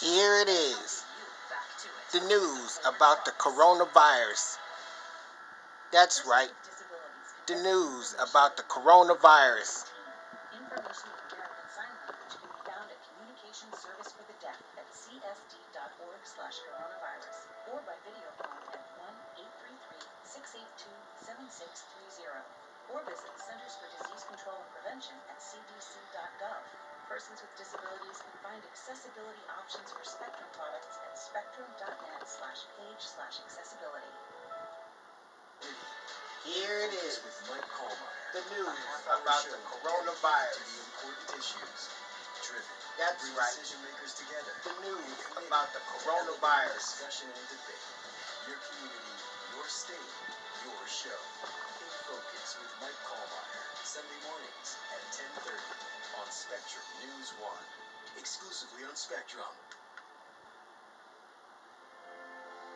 Here it is. The news about the coronavirus. That's right. The news about the coronavirus. Information in American Sign Language can be found at Communication Service for the Deaf at csd.org/coronavirus or by video phone at 1-833-682-7630 or visit Centers for Disease Control and Prevention at cdc.gov. Persons with disabilities can find accessibility options for Spectrum products at spectrum.net/page/accessibility. Here it is. With Mike Kohlmeyer. The news about the coronavirus. To the important issues. Driven. That's bring right. Decision makers together. The news about the coronavirus. Discussion and debate. Your community, your state, your show. In Focus with Mike Kohlmeyer. Sunday mornings at 10:30 on Spectrum News 1. Exclusively on Spectrum.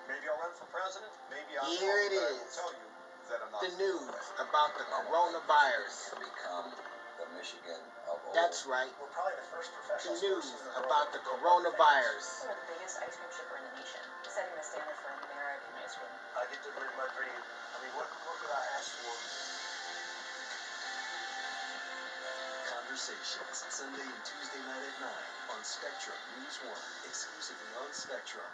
Maybe I'll run for president. Maybe I Here won't, it but I is. will tell you that I'm not. The news about the coronavirus. Become the Michigan of old. That's right. We're probably the first The professional news sports team in the about world the to go coronavirus. We're the biggest ice cream shipper in the nation, setting the standard for American ice cream. I get to live my dream. I mean, what could I ask for? Conversations, Sunday and Tuesday night at 9 on Spectrum News 1. Exclusively on Spectrum.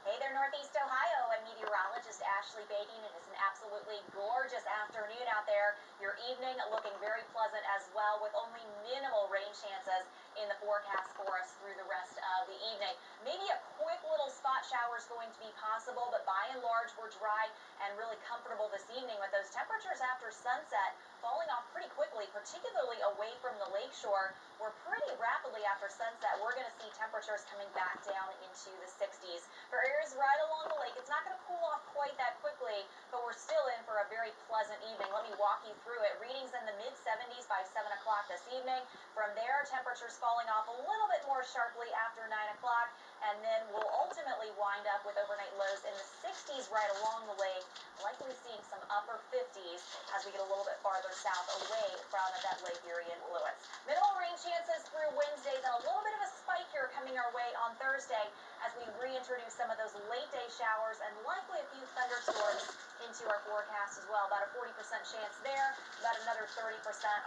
Hey there, Northeast Ohio. I'm meteorologist Ashley Baking. It is an absolutely gorgeous afternoon out there. Your evening looking very pleasant as well, with only minimal rain chances in the forecast for us through the rest of the evening. Maybe a quick little spot shower is going to be possible, but by and large we're dry and really comfortable this evening, with those temperatures after sunset falling off pretty quickly, particularly away from the lakeshore. We're pretty rapidly after sunset. We're going to see temperatures coming back down into the 60s. For areas right along the lake, it's not going to cool off quite that quickly, but we're still in for a very pleasant evening. Let me walk you through it. Readings in the mid-70s by 7 o'clock this evening. From there, temperatures falling off a little bit more sharply after 9 o'clock, and then we'll ultimately wind up with overnight lows in the 60s right along the lake, likely seeing some upper 50s as we get a little bit farther south away from that Lake Erie influence. Minimal rain chances through Wednesday, then a little bit of a spike here coming our way on Thursday as we reintroduce some of those late day showers and likely a few thunderstorms into our forecast as well. About a 40% chance there, about another 30%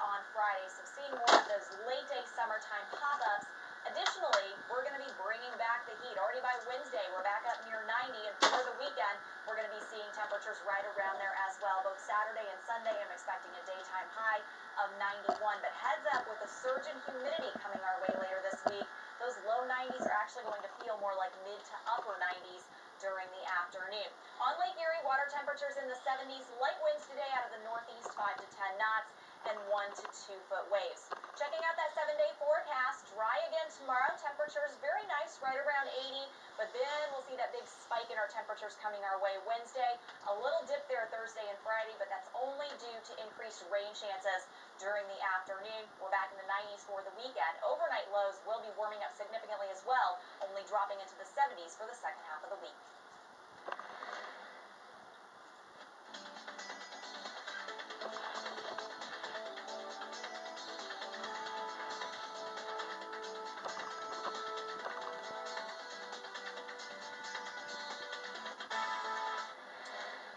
on Friday. So seeing more of those late day summertime pop-ups. Additionally, we're going to be bringing back the heat. Already by Wednesday, we're back up near 90, and for the weekend, we're going to be seeing temperatures right around there as well. Both Saturday and Sunday, I'm expecting a daytime high of 91. But heads up, with the surge in humidity coming our way later this week, those low 90s are actually going to feel more like mid to upper 90s during the afternoon. On Lake Erie, water temperatures in the 70s. Light winds today out of the northeast, 5 to 10 knots, and 1 to 2 foot waves. Checking out that 7-day forecast, dry again tomorrow. Temperatures very nice, right around 80, but then we'll see that big spike in our temperatures coming our way Wednesday. A little dip there Thursday and Friday, but that's only due to increased rain chances during the afternoon. We're back in the 90s for the weekend. Overnight lows will be warming up significantly as well, only dropping into the 70s for the second half of the week.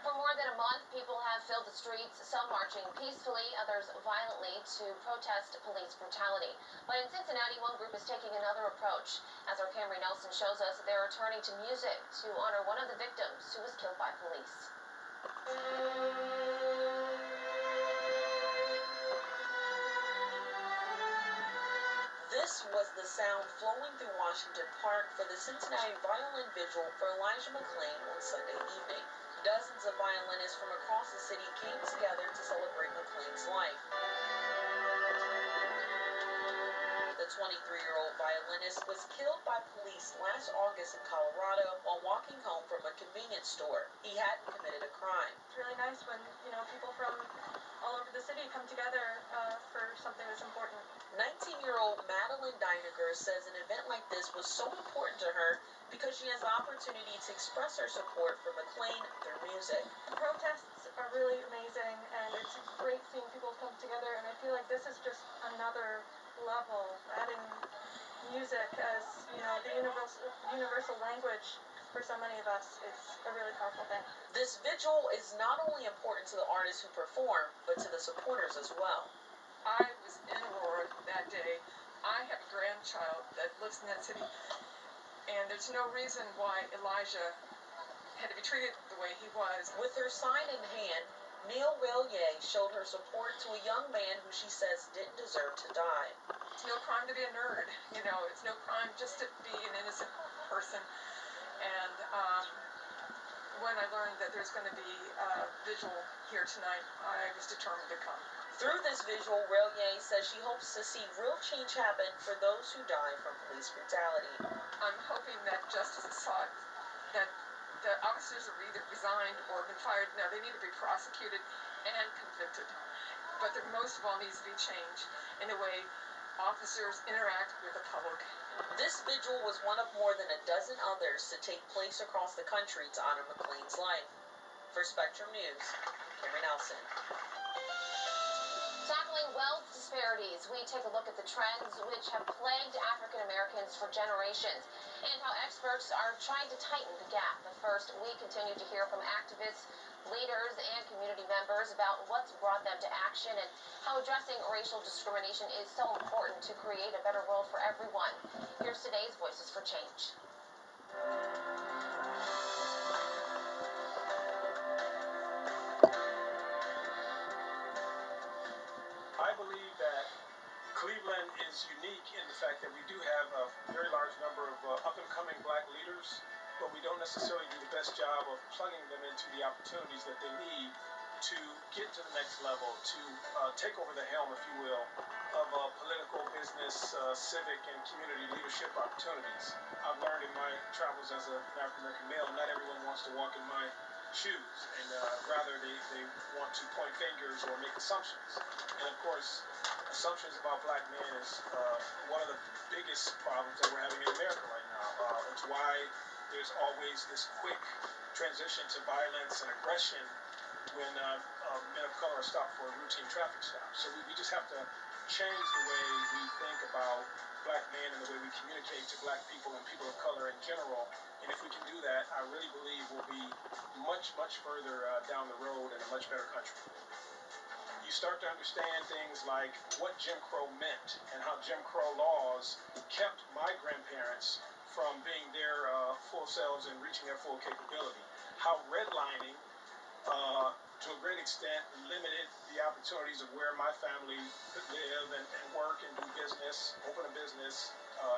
For more than a month, people have filled the streets, some marching peacefully, others violently, to protest police brutality. But in Cincinnati, one group is taking another approach. As our Camry Nelson shows us, they're turning to music to honor one of the victims who was killed by police. This was the sound flowing through Washington Park for the Cincinnati Violin Vigil for Elijah McClain on Sunday evening. Dozens of violinists from across the city came together to celebrate McClain's life. The The 23-year-old violinist was killed by police last August in Colorado while walking home from a convenience store. He hadn't committed a crime. It's really nice when, people from all over the city come together for something that's important. 19-year-old Madeline Deininger says an event like this was so important to her because she has the opportunity to express her support for McLean through music. The protests are really amazing, and it's great seeing people come together, and I feel like this is just another level, adding music as, the universal language for so many of us is a really powerful thing. This vigil is not only important to the artists who perform, but to the supporters as well. I was in Aurora that day. I have a grandchild that lives in that city, and there's no reason why Elijah had to be treated the way he was. With her sign in hand, Neil Willier showed her support to a young man who she says didn't deserve to die. It's no crime to be a nerd, it's no crime just to be an innocent person. And when I learned that there's going to be a vigil here tonight, I was determined to come. Through this visual, Willier says she hopes to see real change happen for those who die from police brutality. I'm hoping that justice is sought, that the officers are either resigned or been fired. No, they need to be prosecuted and convicted. But there most of all needs to be change in the way officers interact with the public. This vigil was one of more than a dozen others to take place across the country to honor McLean's life. For Spectrum News, Cameron Nelson. Tackling wealth disparities, we take a look at the trends which have plagued African Americans for generations and how experts are trying to tighten the gap. But first, we continue to hear from activists, leaders, and community members about what's brought them to action and how addressing racial discrimination is so important to create a better world for everyone. Here's today's Voices for Change. I believe that Cleveland is unique in the fact that we do have a very large number of up-and-coming black leaders, but we don't necessarily do the best job of plugging them into the opportunities that they need to get to the next level, to take over the helm, if you will, of political, business, civic, and community leadership opportunities. I've learned in my travels as an African-American male, not everyone wants to walk in my shoes, and rather they want to point fingers or make assumptions. And of course, assumptions about black men is one of the biggest problems that we're having in America right now. It's why there's always this quick transition to violence and aggression when men of color are stopped for a routine traffic stop. So we just have to change the way we think about black men and the way we communicate to black people and people of color in general. And if we can do that, I really believe we'll be much, much further down the road and a much better country. You start to understand things like what Jim Crow meant and how Jim Crow laws kept my grandparents from being their full selves and reaching their full capability. How redlining, to a great extent, limited the opportunities of where my family could live and work and do business, open a business,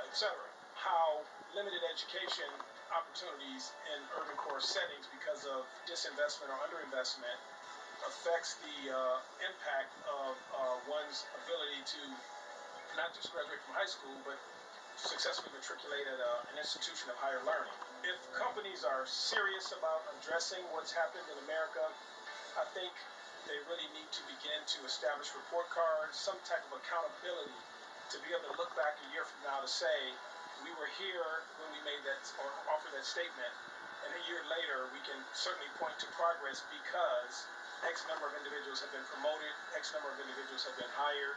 etc. How limited education opportunities in urban core settings because of disinvestment or underinvestment affects the impact of one's ability to not just graduate from high school, but successfully matriculate at an institution of higher learning. If companies are serious about addressing what's happened in America, I think they really need to begin to establish report cards, some type of accountability to be able to look back a year from now to say, we were here when we made that or offered that statement, and a year later we can certainly point to progress because X number of individuals have been promoted, X number of individuals have been hired,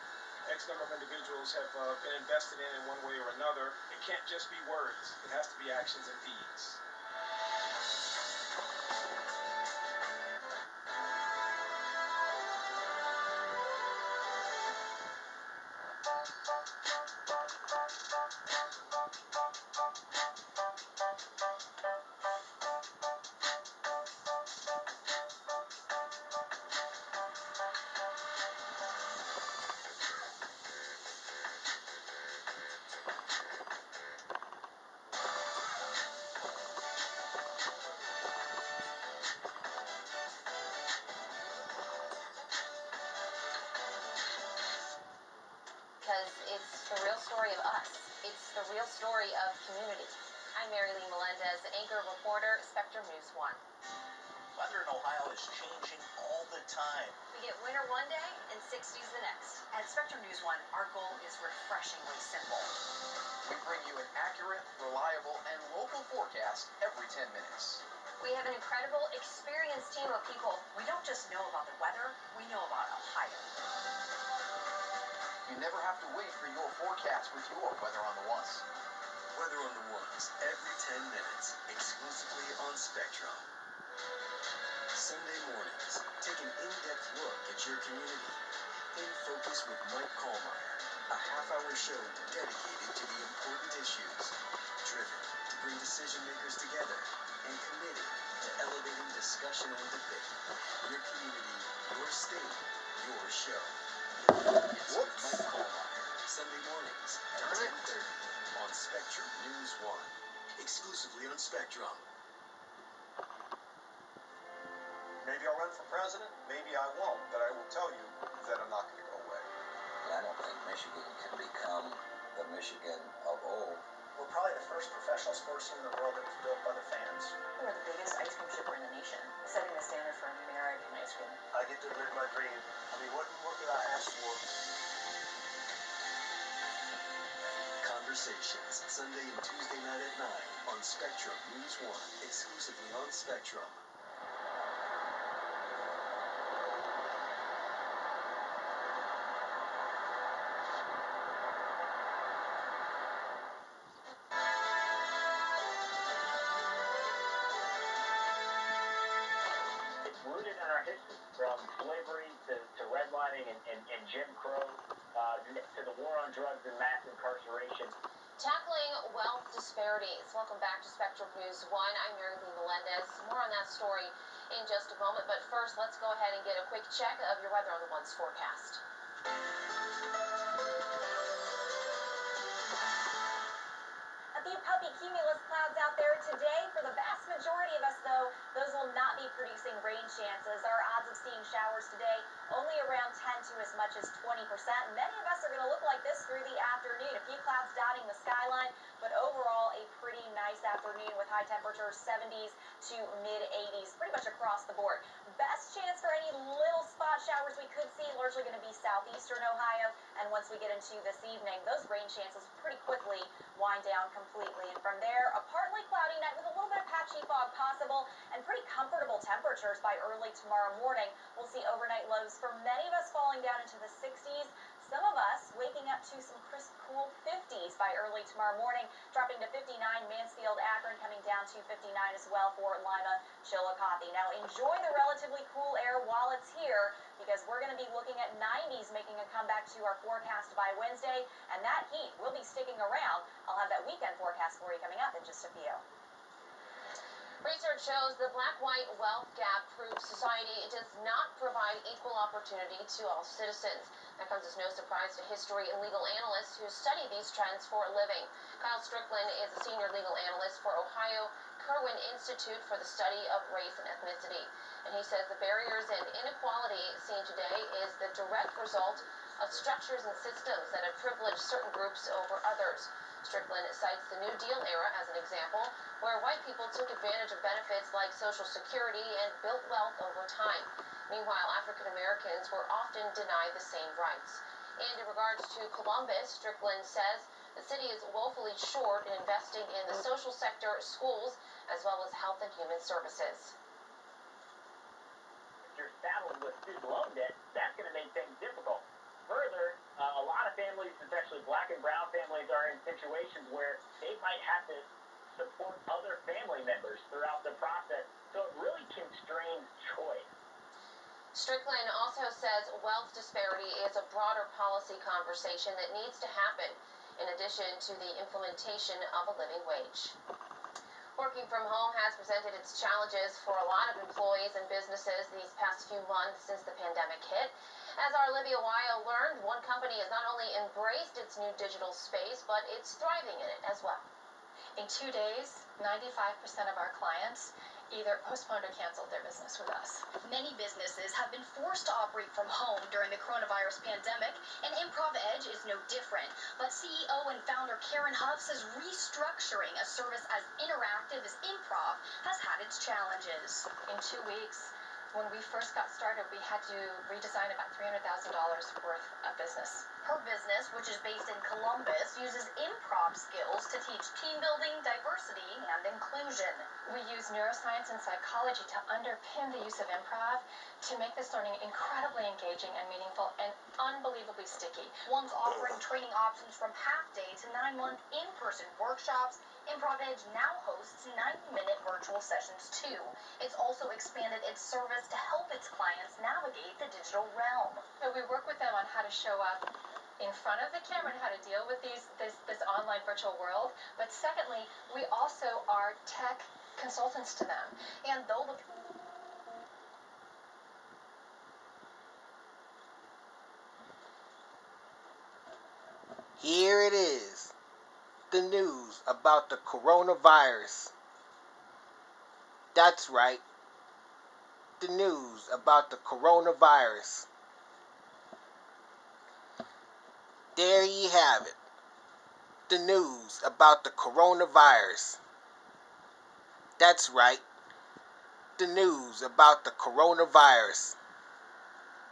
X number of individuals have been invested in one way or another. It can't just be words. It has to be actions and deeds. Plus, it's the real story of community. I'm Mary Lee Melendez, anchor reporter, Spectrum News 1. Weather in Ohio is changing all the time. We get winter one day and 60s the next. At Spectrum News 1, our goal is refreshingly simple. We bring you an accurate, reliable, and local forecast every 10 minutes. We have an incredible, experienced team of people. We don't just know about the weather, we know about Ohio. You never have to wait for your forecast with your Weather on the Ones. Weather on the Ones, every 10 minutes, exclusively on Spectrum. Sunday mornings, take an in-depth look at your community. In Focus with Mike Kallmeyer, a half-hour show dedicated to the important issues, driven to bring decision makers together, and committed to elevating discussion and debate. Your community, your state, your show. It's with Mike Kallmeyer, Sunday mornings at 10:30 on Spectrum News 1. Exclusively on Spectrum. Maybe I'll run for president, maybe I won't, but I will tell you that I'm not going to go away. I don't think Michigan can become the Michigan of old. We're probably the first professional sports team in the world that was built by the fans. We're the biggest ice cream shipper in the nation, setting the standard for American ice cream. I get to live my dream. I mean, what could I ask for? Conversations, Sunday and Tuesday night at 9 on Spectrum News 1, exclusively on Spectrum. It's rooted in our history, from slavery to redlining and Jim Crow, to the war on drugs and mass incarceration. Tackling wealth disparities. Welcome back to Spectrum News 1. I'm Mary Lee Melendez. More on that story in just a moment, but first, let's go ahead and get a quick check of your Weather on the Ones forecast. A few puffy cumulus clouds out there today. For the vast majority of us, though, those will not be producing rain chances. Our odds of seeing showers today only around 10 to as much as 20%. Many of us are going to look like this through the afternoon. A few clouds dotting the skyline, but overall a pretty nice afternoon with high temperatures 70s to mid-80s pretty much across the board. Best chance for any little spot showers we could see largely going to be southeastern Ohio, and once we get into this evening, those rain chances pretty quickly wind down completely. And from there, a partly cloudy night with a little bit of patchy fog possible and pretty comfortable temperatures by early tomorrow morning. We'll see overnight lows for many of us falling down into the 60s. Some of us waking up to some crisp, cool 50s by early tomorrow morning, dropping to 59 Mansfield, Akron, coming down to 59 as well for Lima, Chillicothe. Now enjoy the relatively cool air while it's here, because we're going to be looking at 90s making a comeback to our forecast by Wednesday, and that heat will be sticking around. I'll have that weekend forecast for you coming up in just a few. Research shows the black-white wealth gap proves society does not provide equal opportunity to all citizens. That comes as no surprise to history and legal analysts who study these trends for a living. Kyle Strickland is a senior legal analyst for Ohio Kirwan Institute for the Study of Race and Ethnicity. And he says the barriers and inequality seen today is the direct result of structures and systems that have privileged certain groups over others. Strickland cites the New Deal era as an example, where white people took advantage of benefits like Social Security and built wealth over time. Meanwhile, African Americans were often denied the same rights. And in regards to Columbus, Strickland says the city is woefully short in investing in the social sector, schools, as well as health and human services. If you're saddled with student loan debt, that's going to make things difficult. Further, a lot of families, especially black and brown families, are in situations where they might have to support other family members throughout the process, so it really constrains choice. Strickland also says wealth disparity is a broader policy conversation that needs to happen, in addition to the implementation of a living wage. Working from home has presented its challenges for a lot of employees and businesses these past few months since the pandemic hit. As our Olivia Weil learned, one company has not only embraced its new digital space, but it's thriving in it as well. In 2 days, 95% of our clients either postponed or canceled their business with us. Many businesses have been forced to operate from home during the coronavirus pandemic, and Improv Edge is no different. But CEO and founder Karen Huff says restructuring a service as interactive as Improv has had its challenges. In 2 weeks, when we first got started, we had to redesign about $300,000 worth of business. Her business, which is based in Columbus, uses improv skills to teach team building, diversity, and inclusion. We use neuroscience and psychology to underpin the use of improv to make this learning incredibly engaging and meaningful and unbelievably sticky. One's offering training options from half-day to 9-month in-person workshops. Improv Edge now hosts 90-minute virtual sessions too. It's also expanded its service to help its clients navigate the digital realm. So we work with them on how to show up in front of the camera and how to deal with this online virtual world. But secondly, we also are tech consultants to them. And though the Here it is, the news about the coronavirus. That's right, the news about the coronavirus. There you have it, the news about the coronavirus. That's right, the news about the coronavirus.